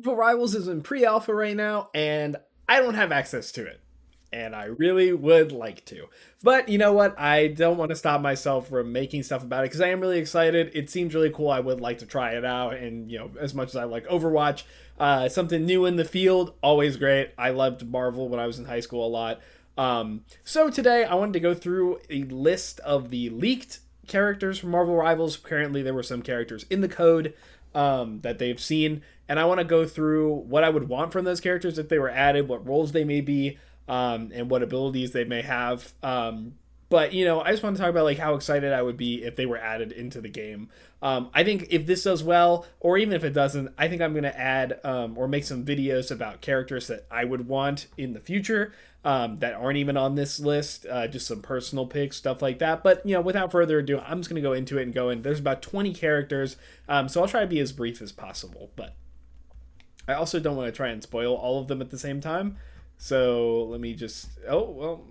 Marvel Rivals is in pre-alpha right now, and I don't have access to it. And I really would like to. But you know what? I don't want to stop myself from making stuff about it because I am really excited. It seems really cool. I would like to try it out. And, as much as I like Overwatch, something new in the field, always great. I loved Marvel when I was in high school a lot. So today I wanted to go through a list of the leaked characters from Marvel Rivals. Apparently, there were some characters in the code that they've seen. And I want to go through what I would want from those characters if they were added, what roles they may be, and what abilities they may have. But I just want to talk about like how excited I would be if they were added into the game. I think if this does well, or even if it doesn't, I think I'm going to add or make some videos about characters that I would want in the future that aren't even on this list. Just some personal picks, stuff like that. But without further ado, I'm just going to go into it and go in. There's about 20 characters, so I'll try to be as brief as possible. But I also don't want to try and spoil all of them at the same time. So let me just. Oh well,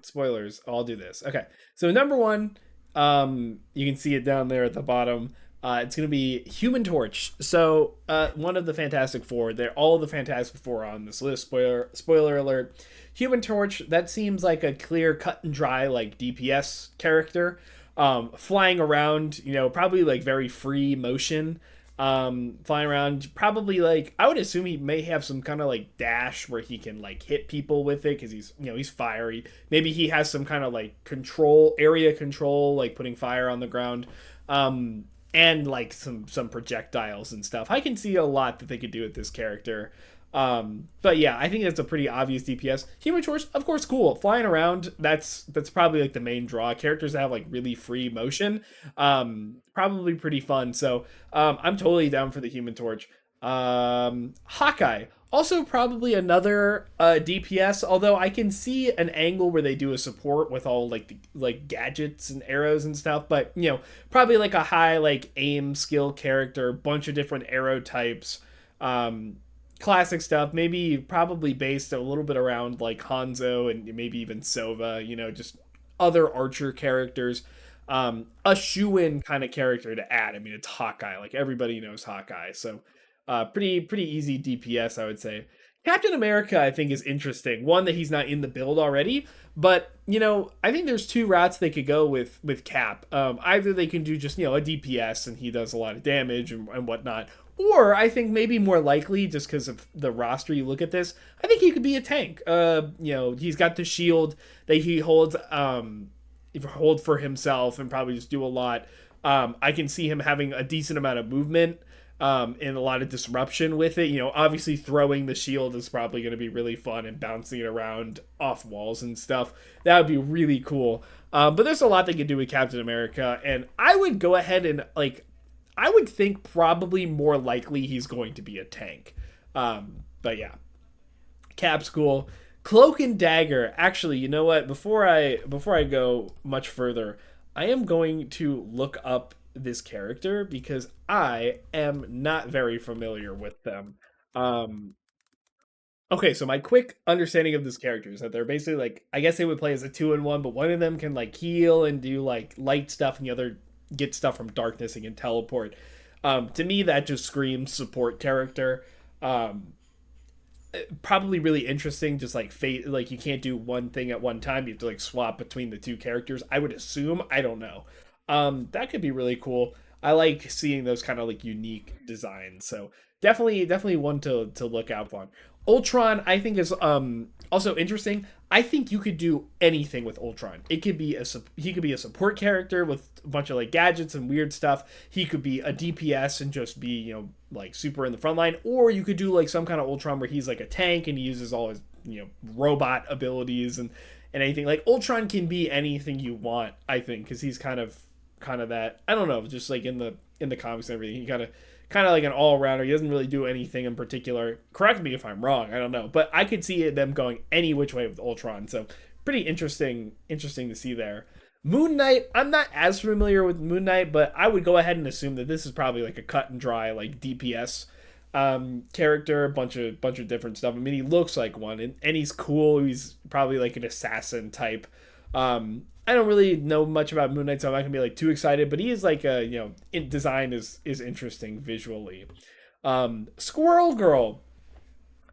spoilers. I'll do this. Okay. So number one, you can see it down there at the bottom. It's going to be Human Torch. So one of the Fantastic Four. They're all the Fantastic Four on this list. Spoiler alert. Human Torch. That seems like a clear, cut and dry like DPS character. Flying around. Probably like very free motion. Flying around, probably like I would assume he may have some kind of like dash where he can like hit people with it because he's fiery. Maybe he has some kind of like area control, like putting fire on the ground, and like some projectiles and stuff. I can see a lot that they could do with this character. But yeah, I think that's a pretty obvious DPS. Human Torch, of course, cool. Flying around, that's probably like the main draw. Characters that have like really free motion, probably pretty fun. So I'm totally down for the Human Torch. Hawkeye, also probably another DPS. Although I can see an angle where they do a support with all like gadgets and arrows and stuff. But probably like a high like aim skill character, bunch of different arrow types. Classic stuff, maybe probably based a little bit around like Hanzo and maybe even Sova, just other archer characters. A shoe-in kind of character to add. I mean, it's Hawkeye, like everybody knows Hawkeye, so pretty easy DPS, I would say. Captain America, I think, is interesting. One, that he's not in the build already, but I think there's two routes they could go with Cap. Either they can do just a DPS and he does a lot of damage and whatnot, or I think maybe more likely, just because of the roster you look at this, I think he could be a tank. He's got the shield that he holds hold for himself and probably just do a lot. I can see him having a decent amount of movement and a lot of disruption with it. Obviously throwing the shield is probably going to be really fun and bouncing it around off walls and stuff. That would be really cool. But there's a lot they could do with Captain America, and I would go ahead and I would think probably more likely he's going to be a tank. But yeah, Cap's cool. Cloak and Dagger. Actually, you know what? Before I go much further, I am going to look up this character because I am not very familiar with them. Okay, so my quick understanding of this character is that they're basically like, I guess they would play as a 2-in-1, but one of them can like heal and do like light stuff, and the other get stuff from darkness and can teleport. To me, that just screams support character. Probably really interesting. Just like fate, like you can't do one thing at one time. You have to like swap between the two characters. I would assume. I don't know. That could be really cool. I like seeing those kind of like unique designs. So definitely one to look out on. Ultron, I think, is also interesting. I think you could do anything with Ultron. He could be a support character with a bunch of like gadgets and weird stuff. He could be a DPS and just be like super in the front line, or you could do like some kind of Ultron where he's like a tank and he uses all his robot abilities and anything. Like Ultron can be anything you want, I think, because he's kind of that. I don't know, just like in the comics and everything, he kind of like an all-rounder. He doesn't really do anything in particular. Correct me if I'm wrong. I don't know. But I could see them going any which way with Ultron. So pretty interesting to see there. Moon Knight, I'm not as familiar with Moon Knight, but I would go ahead and assume that this is probably like a cut and dry like DPS character, a bunch of different stuff. I mean, he looks like one, and he's cool. He's probably like an assassin type. I don't really know much about Moon Knight, so I'm not gonna be like too excited. But he is like design is interesting visually. Squirrel Girl,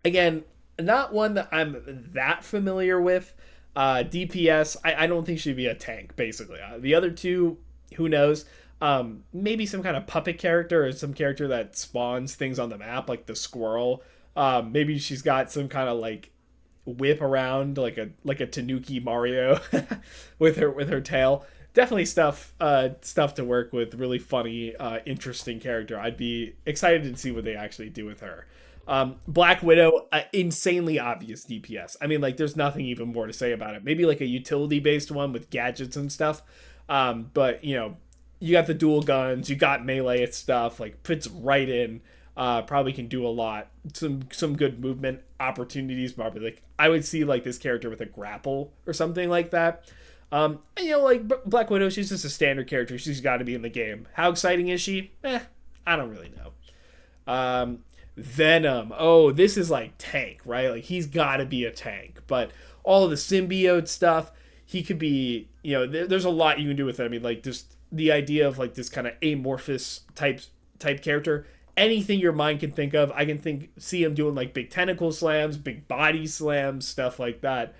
again, not one that I'm that familiar with. DPS, I don't think she'd be a tank, basically. The other two, who knows? Maybe some kind of puppet character or some character that spawns things on the map, like the squirrel. Maybe she's got some kind of like whip around, like a Tanuki Mario with her tail. Definitely stuff to work with. Really funny, interesting character. I'd be excited to see what they actually do with her. Black Widow, insanely obvious DPS. I mean, like, there's nothing even more to say about it. Maybe like a utility based one with gadgets and stuff. But you got the dual guns, you got melee and stuff. Like, fits right in. Probably can do a lot. Some good movement opportunities. Probably like I would see like this character with a grapple or something like that. Like Black Widow, she's just a standard character. She's got to be in the game. How exciting is she? I don't really know. Venom. Oh, this is like tank, right? Like he's got to be a tank. But all of the symbiote stuff, he could be. There's a lot you can do with it. I mean, like just the idea of like this kind of amorphous type character. Anything your mind can think of, I can see him doing like big tentacle slams, big body slams, stuff like that.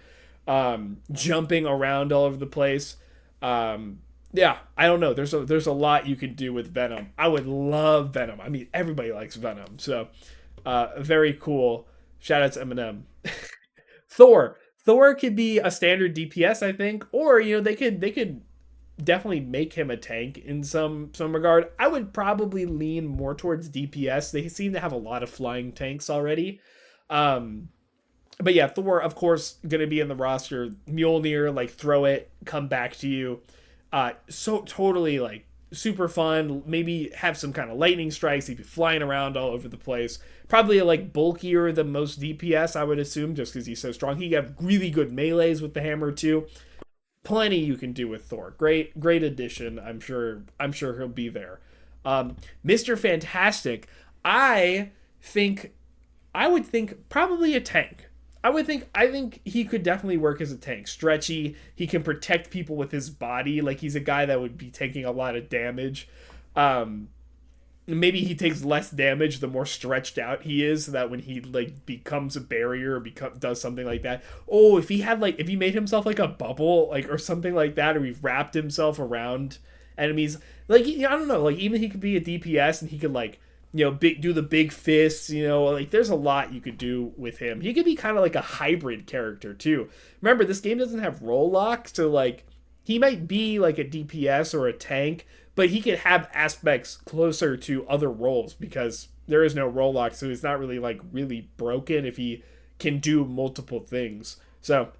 Jumping around all over the place. Yeah, I don't know. There's a lot you can do with Venom. I would love Venom. I mean, everybody likes Venom. So, very cool. Shout out to Eminem. Thor. Thor could be a standard DPS, I think, or they could definitely make him a tank in some regard. I would probably lean more towards DPS. They seem to have a lot of flying tanks already. But yeah, Thor, of course, gonna be in the roster. Mjolnir, like throw it, come back to you. So totally like super fun. Maybe have some kind of lightning strikes. He'd be flying around all over the place. Probably like bulkier than most DPS, I would assume, just because he's so strong. He have really good melees with the hammer too. Plenty you can do with Thor. Great addition. I'm sure he'll be there. Mr. Fantastic, I would think probably a tank. I think he could definitely work as a tank. Stretchy, he can protect people with his body. Like he's a guy that would be taking a lot of damage. Maybe he takes less damage the more stretched out he is, so that when he like becomes a barrier or does something like that. Oh, if he made himself like a bubble, like or something like that, or he wrapped himself around enemies, like I don't know, like even he could be a DPS and he could like do the big fists, like there's a lot you could do with him. He could be kind of like a hybrid character too. Remember, this game doesn't have roll lock, so like he might be like a DPS or a tank, but he could have aspects closer to other roles because there is no roll lock, so he's not really like really broken if he can do multiple things. So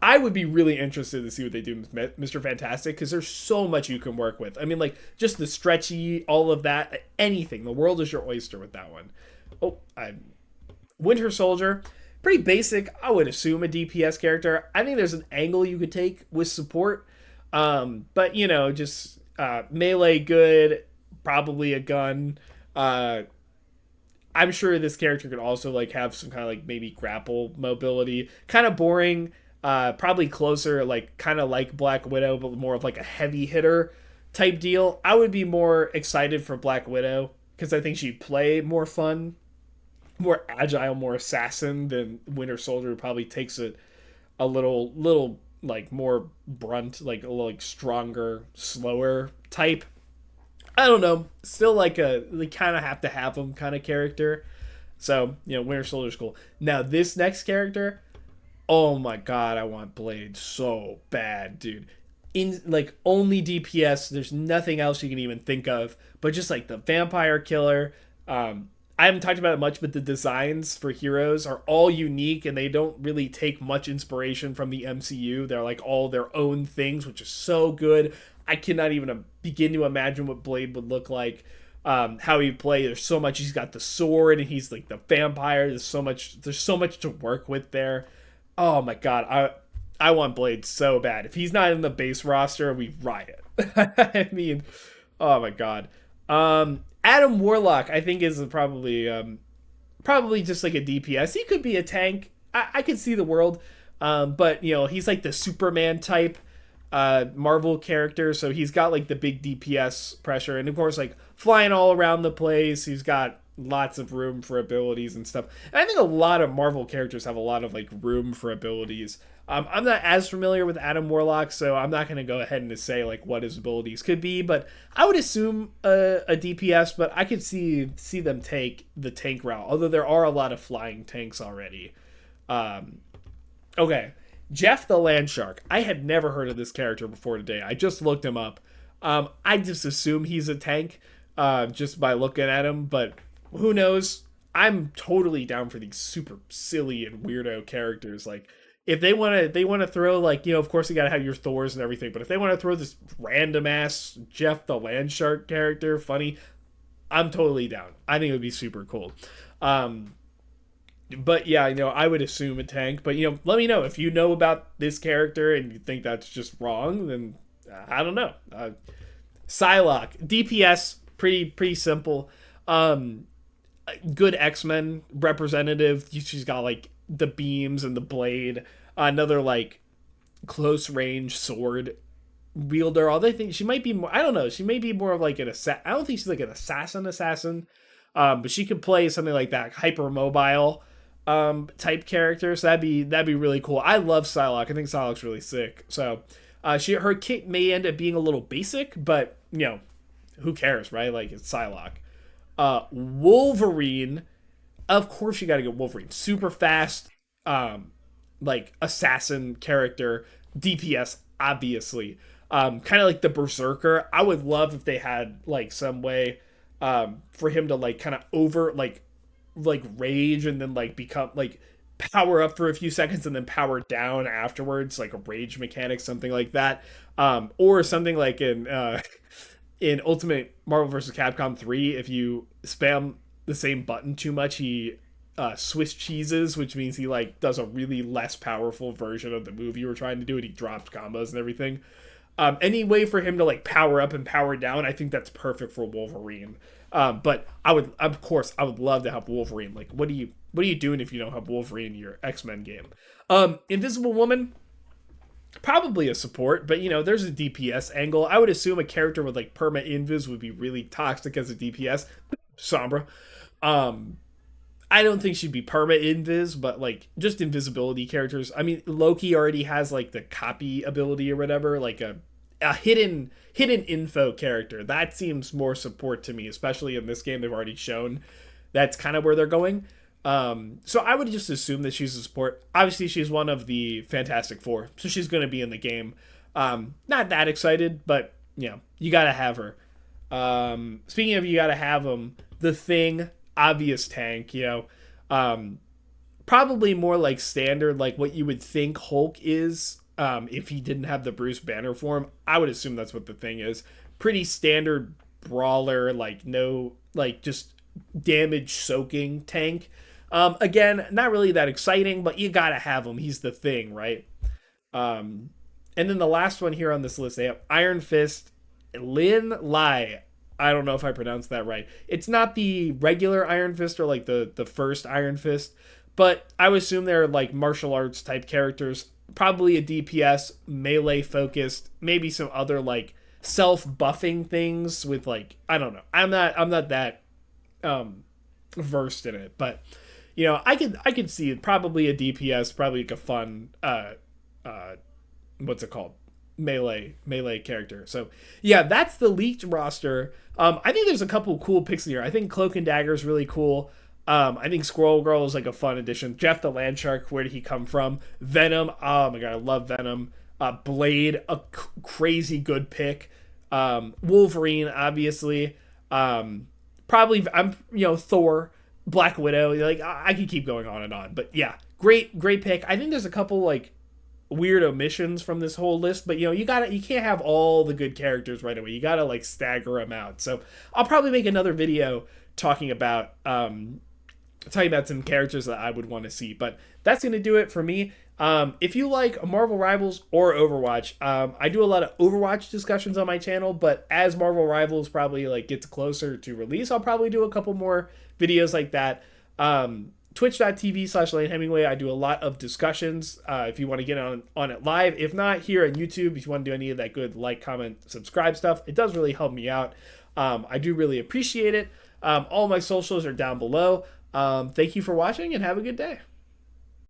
I would be really interested to see what they do with Mr. Fantastic because there's so much you can work with. I mean, like just the stretchy, all of that, anything. The world is your oyster with that one. Winter Soldier, pretty basic. I would assume a DPS character. I think there's an angle you could take with support, but just melee good, probably a gun. I'm sure this character could also like have some kind of like maybe grapple mobility. Kind of boring. Probably closer, like kind of like Black Widow, but more of like a heavy hitter type deal. I would be more excited for Black Widow because I think she'd play more fun, more agile, more assassin than Winter Soldier. Who probably takes it a little like more brunt, like a little like stronger, slower type. I don't know. Still like they kind of have to have them kind of character. So Winter Soldier's cool. Now this next character. Oh my god, I want Blade so bad, dude. In like only DPS, there's nothing else you can even think of, but just like the vampire killer. I haven't talked about it much, but the designs for heroes are all unique and they don't really take much inspiration from the MCU. They're like all their own things, which is so good. I cannot even begin to imagine what Blade would look like. How he play. There's so much. He's got the sword and he's like the vampire. There's so much to work with there. Oh my god, I want Blade so bad. If he's not in the base roster, we riot. I mean, oh my god. Adam Warlock, I think, is probably just like a DPS. He could be a tank. I could see the world. But he's like the Superman type Marvel character, so he's got like the big DPS pressure, and of course like flying all around the place. He's got lots of room for abilities and stuff. And I think a lot of Marvel characters have a lot of like room for abilities. I'm not as familiar with Adam Warlock, so I'm not going to go ahead and say like what his abilities could be, but I would assume a DPS. But I could see them take the tank route, although there are a lot of flying tanks already. Um, okay, Jeff the Land Shark. I had never heard of this character before today. I just looked him up. I just assume he's a tank just by looking at him, but who knows? I'm totally down for these super silly and weirdo characters. Like if they want to throw like of course you got to have your Thors and everything, but if they want to throw this random ass Jeff the Land Shark character, funny, I'm totally down. I think it would be super cool. Um, but yeah, I would assume a tank. But let me know if you know about this character and you think that's just wrong. Then I don't know. Psylocke, DPS, pretty simple. Um, Good X-Men representative. She's got like the beams and the blade. Another like close range sword wielder. Although I think she might be more. I don't know. She may be more of like an assassin. I don't think she's like an assassin. But she could play something like that hypermobile type character. So that'd be really cool. I love Psylocke. I think Psylocke's really sick. So her kit may end up being a little basic, but who cares, right? Like it's Psylocke. Wolverine, of course you got to get Wolverine. Super fast, like assassin character, DPS obviously. Kind of like the Berserker. I would love if they had like some way, for him to like kind of over like rage and then like become like power up for a few seconds and then power down afterwards, like a rage mechanic, something like that. Or something like in Ultimate Marvel vs. Capcom 3, if you spam the same button too much, he Swiss cheeses, which means he like does a really less powerful version of the move you were trying to do, and he drops combos and everything. Any way for him to like power up and power down, I think that's perfect for Wolverine. But I would, of course, I would love to have Wolverine. Like, what are you doing if you don't have Wolverine in your X-Men game? Invisible Woman, probably a support, but there's a DPS angle. I would assume a character with like perma invis would be really toxic as a DPS. Sombra. I don't think she'd be perma invis, but like just invisibility characters. I mean, Loki already has like the copy ability or whatever, like a hidden info character. That seems more support to me, especially in this game. They've already shown that's kind of where they're going. So I would just assume that she's a support. Obviously, she's one of the Fantastic Four, so she's going to be in the game. Not that excited, but you got to have her. Speaking of you got to have them, the Thing, obvious tank. Probably more like standard, like what you would think Hulk is. If he didn't have the Bruce Banner form, I would assume that's what the Thing is. Pretty standard brawler, like no, like just damage soaking tank. Again, not really that exciting, but you gotta have him. He's the Thing, right? And then the last one here on this list, they have Iron Fist, Lin Lai. I don't know if I pronounced that right. It's not the regular Iron Fist or like the first Iron Fist, but I would assume they're like martial arts type characters. Probably a DPS, melee focused, maybe some other like self buffing things with like I don't know. I'm not that versed in it, but I could see it. Probably a DPS, probably like a fun what's it called, melee character. So yeah, that's the leaked roster. I think there's a couple cool picks in here. I think Cloak and Dagger is really cool. I think Squirrel Girl is like a fun addition. Jeff the Land Shark, where did he come from? Venom, oh my god, I love Venom. Blade, a crazy good pick. Wolverine, obviously. Probably I'm Thor, Black Widow. Like I could keep going on and on, but yeah, great pick. I think there's a couple like weird omissions from this whole list, but you can't have all the good characters right away. You gotta like stagger them out. So I'll probably make another video talking about some characters that I would want to see, but that's gonna do it for me. If you like Marvel Rivals or Overwatch, I do a lot of Overwatch discussions on my channel, but as Marvel Rivals probably like gets closer to release, I'll probably do a couple more videos like that. Twitch.tv/Lane Hemingway. I do a lot of discussions. If you want to get on it live, if not here on YouTube, if you want to do any of that good like, comment, subscribe stuff, it does really help me out. I do really appreciate it. All my socials are down below. Thank you for watching and have a good day.